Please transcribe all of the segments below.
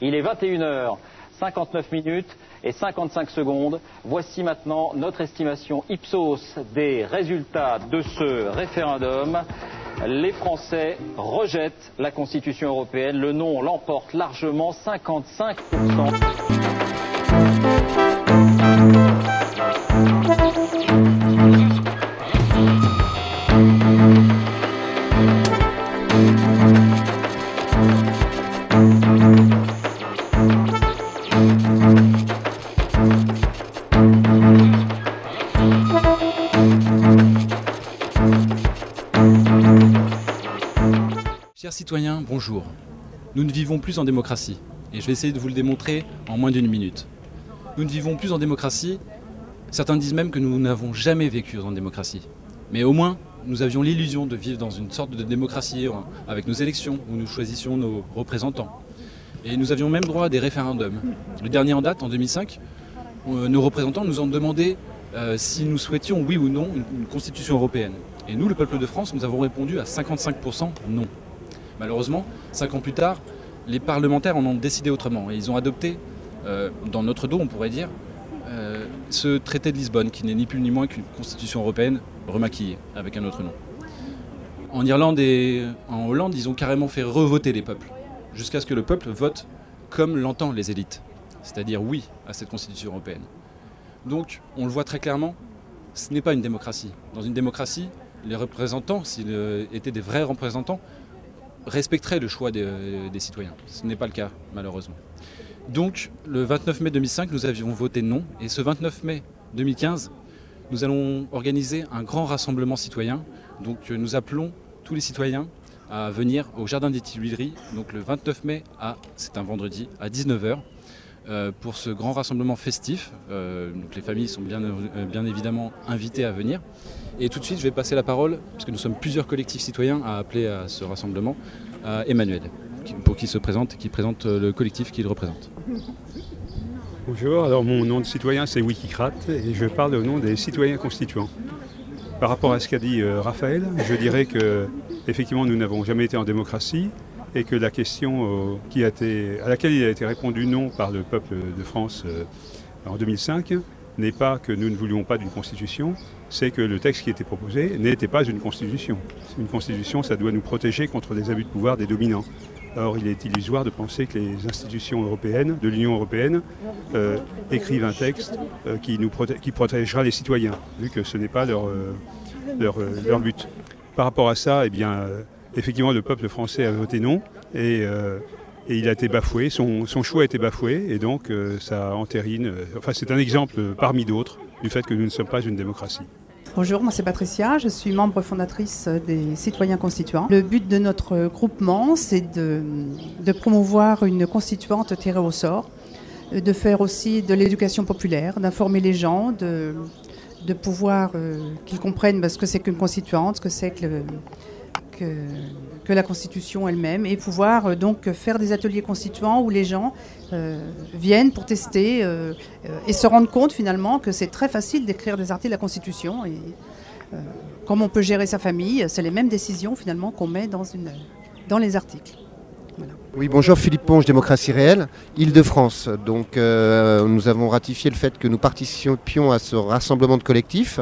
Il est 21h59 et 55 secondes. Voici maintenant notre estimation Ipsos des résultats de ce référendum. Les Français rejettent la Constitution européenne. Le non l'emporte largement, 55%. Chers citoyens, bonjour. Nous ne vivons plus en démocratie, et je vais essayer de vous le démontrer en moins d'une minute. Nous ne vivons plus en démocratie, certains disent même que nous n'avons jamais vécu en démocratie. Mais au moins, nous avions l'illusion de vivre dans une sorte de démocratie avec nos élections, où nous choisissions nos représentants. Et nous avions même droit à des référendums. Le dernier en date, en 2005, nos représentants nous ont demandé si nous souhaitions, oui ou non, une constitution européenne. Et nous, le peuple de France, nous avons répondu à 55% non. Malheureusement, 5 ans plus tard, les parlementaires en ont décidé autrement. Et ils ont adopté, dans notre dos, on pourrait dire, ce traité de Lisbonne, qui n'est ni plus ni moins qu'une constitution européenne remaquillée, avec un autre nom. En Irlande et en Hollande, ils ont carrément fait revoter les peuples, jusqu'à ce que le peuple vote comme l'entendent les élites, c'est-à-dire oui à cette constitution européenne. Donc, on le voit très clairement, ce n'est pas une démocratie. Dans une démocratie, les représentants, s'ils étaient des vrais représentants, respecteraient le choix des citoyens. Ce n'est pas le cas, malheureusement. Donc, le 29 mai 2005, nous avions voté non. Et ce 29 mai 2015, nous allons organiser un grand rassemblement citoyen. Donc, nous appelons tous les citoyens à venir au Jardin des Tuileries, donc le 29 mai, c'est un vendredi, à 19 h, pour ce grand rassemblement festif. Donc les familles sont bien évidemment invitées à venir. Et tout de suite, je vais passer la parole, puisque nous sommes plusieurs collectifs citoyens à appeler à ce rassemblement, à Emmanuel, pour qu'il se présente et qu'il présente le collectif qu'il représente. Bonjour, alors mon nom de citoyen c'est Wikicrate et je parle au nom des citoyens constituants. Par rapport à ce qu'a dit Raphaël, je dirais que effectivement nous n'avons jamais été en démocratie et que la question à laquelle il a été répondu non par le peuple de France en 2005 n'est pas que nous ne voulions pas d'une constitution, c'est que le texte qui était proposé n'était pas une constitution. Une constitution, ça doit nous protéger contre les abus de pouvoir des dominants. Or, il est illusoire de penser que les institutions européennes, de l'Union européenne, écrivent un texte qui protégera les citoyens, vu que ce n'est pas leur but. Par rapport à ça, eh bien, effectivement, le peuple français a voté non et il a été bafoué, son choix a été bafoué et donc ça entérine, c'est un exemple parmi d'autres du fait que nous ne sommes pas une démocratie. Bonjour, moi c'est Patricia, je suis membre fondatrice des Citoyens Constituants. Le but de notre groupement, c'est de promouvoir une constituante tirée au sort, de faire aussi de l'éducation populaire, d'informer les gens, de pouvoir qu'ils comprennent ce que c'est qu'une constituante, ce que c'est que la Constitution elle-même, et pouvoir donc faire des ateliers constituants où les gens viennent pour tester et se rendre compte finalement que c'est très facile d'écrire des articles de la Constitution et comme on peut gérer sa famille, c'est les mêmes décisions finalement qu'on met dans les articles. Voilà. Oui, bonjour, Philippe Ponge, Démocratie Réelle, Île-de-France. Donc nous avons ratifié le fait que nous participions à ce rassemblement de collectifs.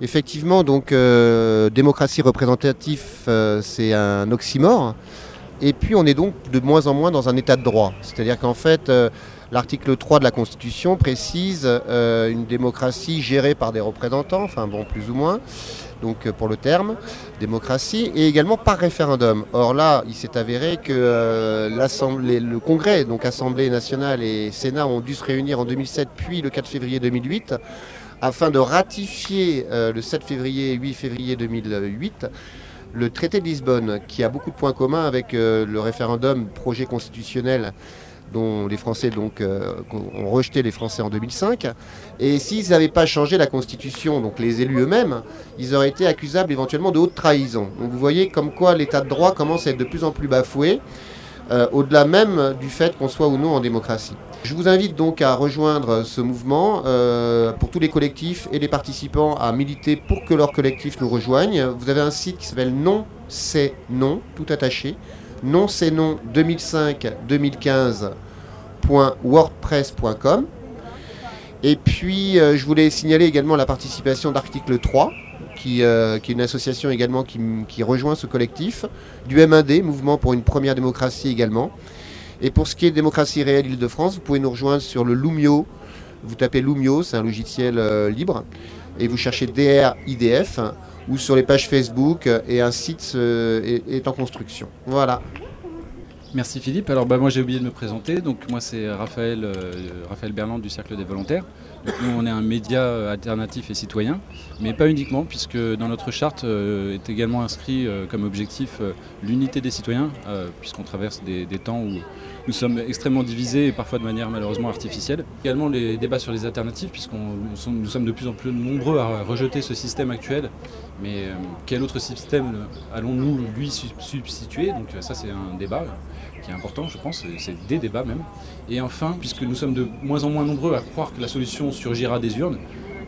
Effectivement, donc démocratie représentative, c'est un oxymore. Et puis on est donc de moins en moins dans un état de droit. C'est-à-dire qu'en fait, l'article 3 de la Constitution précise une démocratie gérée par des représentants, enfin bon, plus ou moins, donc pour le terme, démocratie, et également par référendum. Or là, il s'est avéré que le Congrès, donc Assemblée nationale et Sénat, ont dû se réunir en 2007, puis le 4 février 2008, afin de ratifier le 7 février et 8 février 2008 le traité de Lisbonne, qui a beaucoup de points communs avec le référendum projet constitutionnel dont les Français ont rejeté les Français en 2005. Et s'ils n'avaient pas changé la Constitution, donc les élus eux-mêmes, ils auraient été accusables éventuellement de haute trahison. Donc vous voyez comme quoi l'état de droit commence à être de plus en plus bafoué, au-delà même du fait qu'on soit ou non en démocratie. Je vous invite donc à rejoindre ce mouvement pour tous les collectifs et les participants à militer pour que leur collectif nous rejoigne. Vous avez un site qui s'appelle Non c'est non, tout attaché, Non c'est non 2005-2015 constituant.wordpress.com. Et puis, je voulais signaler également la participation d'Article 3, qui est une association également qui rejoint ce collectif, du M1D, Mouvement pour une première démocratie également. Et pour ce qui est de Démocratie réelle Île-de-France, vous pouvez nous rejoindre sur le Loomio. Vous tapez Loomio, c'est un logiciel libre, et vous cherchez DRIDF, ou sur les pages Facebook, et un site est en construction. Voilà. Merci Philippe. Alors moi j'ai oublié de me présenter. Donc moi c'est Raphaël Berland du Cercle des Volontaires. Donc, nous on est un média alternatif et citoyen, mais pas uniquement, puisque dans notre charte est également inscrit comme objectif l'unité des citoyens, puisqu'on traverse des temps où nous sommes extrêmement divisés et parfois de manière malheureusement artificielle. Également les débats sur les alternatives, nous sommes de plus en plus nombreux à rejeter ce système actuel. Mais quel autre système allons-nous lui substituer? Donc ça c'est un débat qui est important, je pense, c'est des débats même. Et enfin, puisque nous sommes de moins en moins nombreux à croire que la solution surgira des urnes,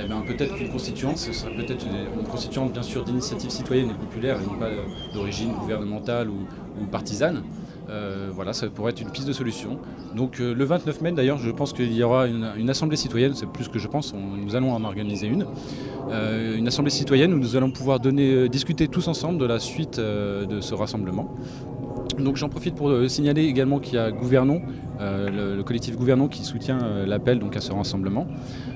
eh bien, peut-être qu'une constituante, ce sera peut-être une constituante bien sûr d'initiative citoyenne et populaire, et non pas d'origine gouvernementale ou partisane. Voilà, ça pourrait être une piste de solution. Donc le 29 mai d'ailleurs, je pense qu'il y aura une assemblée citoyenne, c'est plus que je pense, nous allons en organiser une assemblée citoyenne où nous allons pouvoir discuter tous ensemble de la suite de ce rassemblement. Donc j'en profite pour signaler également qu'il y a Gouvernons, le collectif Gouvernons qui soutient l'appel donc à ce rassemblement.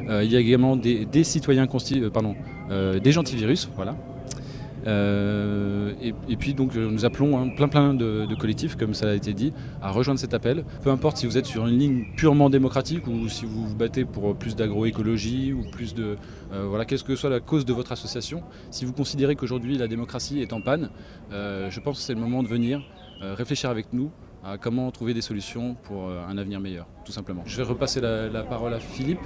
Il y a également des citoyens des Gentivirus, voilà. Et puis donc nous appelons plein de collectifs, comme ça a été dit, à rejoindre cet appel. Peu importe si vous êtes sur une ligne purement démocratique ou si vous vous battez pour plus d'agroécologie ou plus de... voilà, quelle que soit la cause de votre association, si vous considérez qu'aujourd'hui la démocratie est en panne, je pense que c'est le moment de venir réfléchir avec nous à comment trouver des solutions pour un avenir meilleur, tout simplement. Je vais repasser la parole à Philippe,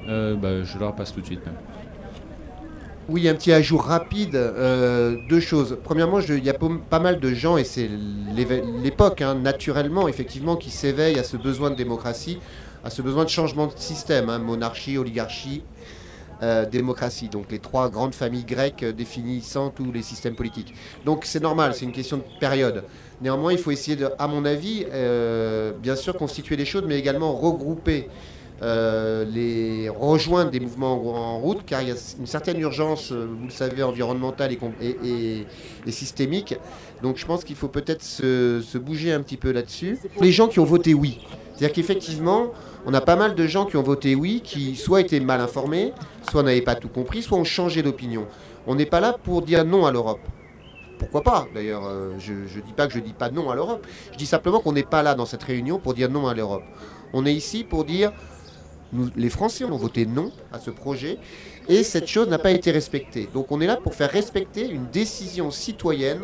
je la repasse tout de suite même. Oui, un petit ajout rapide, deux choses. Premièrement, il y a pas mal de gens, et c'est l'époque, naturellement, effectivement, qui s'éveille à ce besoin de démocratie, à ce besoin de changement de système, monarchie, oligarchie, démocratie. Donc les trois grandes familles grecques définissant tous les systèmes politiques. Donc c'est normal, c'est une question de période. Néanmoins, il faut essayer, à mon avis, bien sûr, constituer des choses, mais également regrouper rejoindre des mouvements en route, car il y a une certaine urgence, vous le savez, environnementale et systémique. Donc je pense qu'il faut peut-être se bouger un petit peu là-dessus. Les gens qui ont voté oui, c'est-à-dire qu'effectivement, on a pas mal de gens qui ont voté oui, qui soit étaient mal informés, soit n'avaient pas tout compris, soit ont changé d'opinion. On n'est pas là pour dire non à l'Europe. Pourquoi pas? D'ailleurs, je ne dis pas que je ne dis pas non à l'Europe. Je dis simplement qu'on n'est pas là dans cette réunion pour dire non à l'Europe. On est ici pour dire... les Français ont voté non à ce projet et cette chose n'a pas été respectée. Donc on est là pour faire respecter une décision citoyenne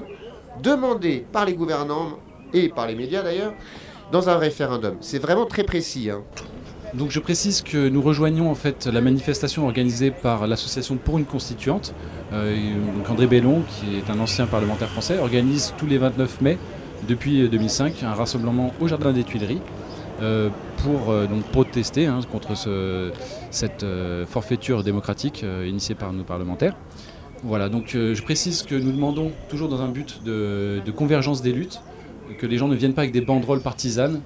demandée par les gouvernants et par les médias d'ailleurs dans un référendum. C'est vraiment très précis. Donc je précise que nous rejoignons en fait la manifestation organisée par l'association pour une constituante. Donc André Bellon, qui est un ancien parlementaire français, organise tous les 29 mai depuis 2005 un rassemblement au Jardin des Tuileries. Pour donc protester contre cette forfaiture démocratique initiée par nos parlementaires. Voilà, donc je précise que nous demandons toujours dans un but de convergence des luttes, que les gens ne viennent pas avec des banderoles partisanes.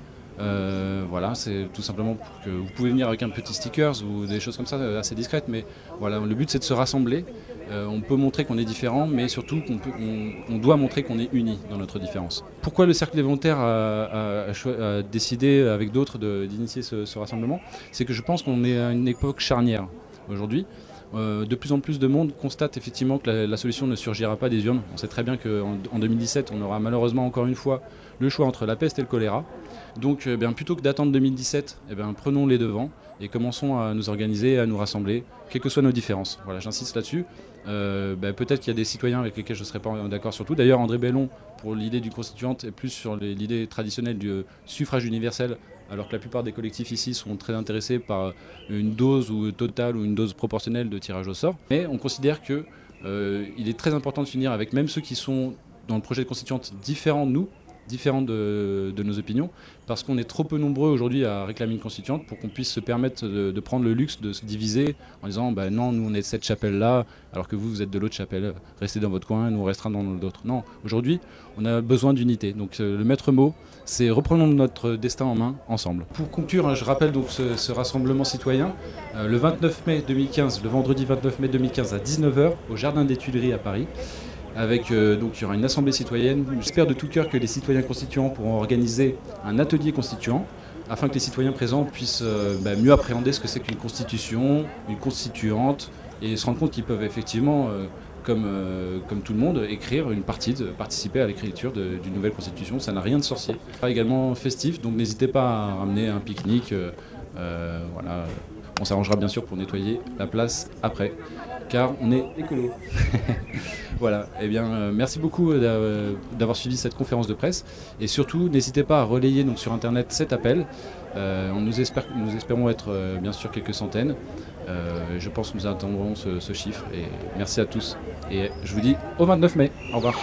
Voilà, c'est tout simplement pour que vous pouvez venir avec un petit stickers ou des choses comme ça assez discrètes, mais voilà, le but c'est de se rassembler. On peut montrer qu'on est différent, mais surtout on doit montrer qu'on est unis dans notre différence. Pourquoi le Cercle des Volontaires a décidé avec d'autres d'initier ce rassemblement? C'est que je pense qu'on est à une époque charnière aujourd'hui. De plus en plus de monde constate effectivement que la solution ne surgira pas des urnes. On sait très bien qu'en 2017, on aura malheureusement encore une fois le choix entre la peste et le choléra. Donc plutôt que d'attendre 2017, prenons les devants et commençons à nous organiser et à nous rassembler, quelles que soient nos différences. Voilà, j'insiste là-dessus. Peut-être qu'il y a des citoyens avec lesquels je ne serais pas d'accord sur tout. D'ailleurs, André Bellon, pour l'idée d'une constituante, est plus sur l'idée traditionnelle du suffrage universel, alors que la plupart des collectifs ici sont très intéressés par une dose ou totale ou une dose proportionnelle de tirage au sort. Mais on considère qu'il est très important de s'unir avec même ceux qui sont dans le projet de constituante différents de nous, différente de nos opinions, parce qu'on est trop peu nombreux aujourd'hui à réclamer une constituante pour qu'on puisse se permettre de prendre le luxe de se diviser en disant bah non, nous on est de cette chapelle-là, alors que vous êtes de l'autre chapelle, restez dans votre coin, nous on restera dans l'autre. Non, aujourd'hui on a besoin d'unité. Donc le maître mot, c'est reprenons notre destin en main ensemble. Pour conclure, je rappelle donc ce rassemblement citoyen, le 29 mai 2015, le vendredi 29 mai 2015 à 19h au Jardin des Tuileries à Paris. Avec, donc il y aura une assemblée citoyenne. J'espère de tout cœur que les citoyens constituants pourront organiser un atelier constituant afin que les citoyens présents puissent mieux appréhender ce que c'est qu'une constitution, une constituante, et se rendre compte qu'ils peuvent effectivement, comme tout le monde, écrire une partie, participer à l'écriture d'une nouvelle constitution. Ça n'a rien de sorcier. C'est également festif, donc n'hésitez pas à ramener un pique-nique. Voilà. On s'arrangera bien sûr pour nettoyer la place après, car on est écolo. Voilà, eh bien, merci beaucoup d'avoir suivi cette conférence de presse. Et surtout, n'hésitez pas à relayer donc, sur Internet cet appel. Nous espérons être bien sûr quelques centaines. Je pense que nous attendrons ce chiffre. Et merci à tous. Et je vous dis au 29 mai. Au revoir.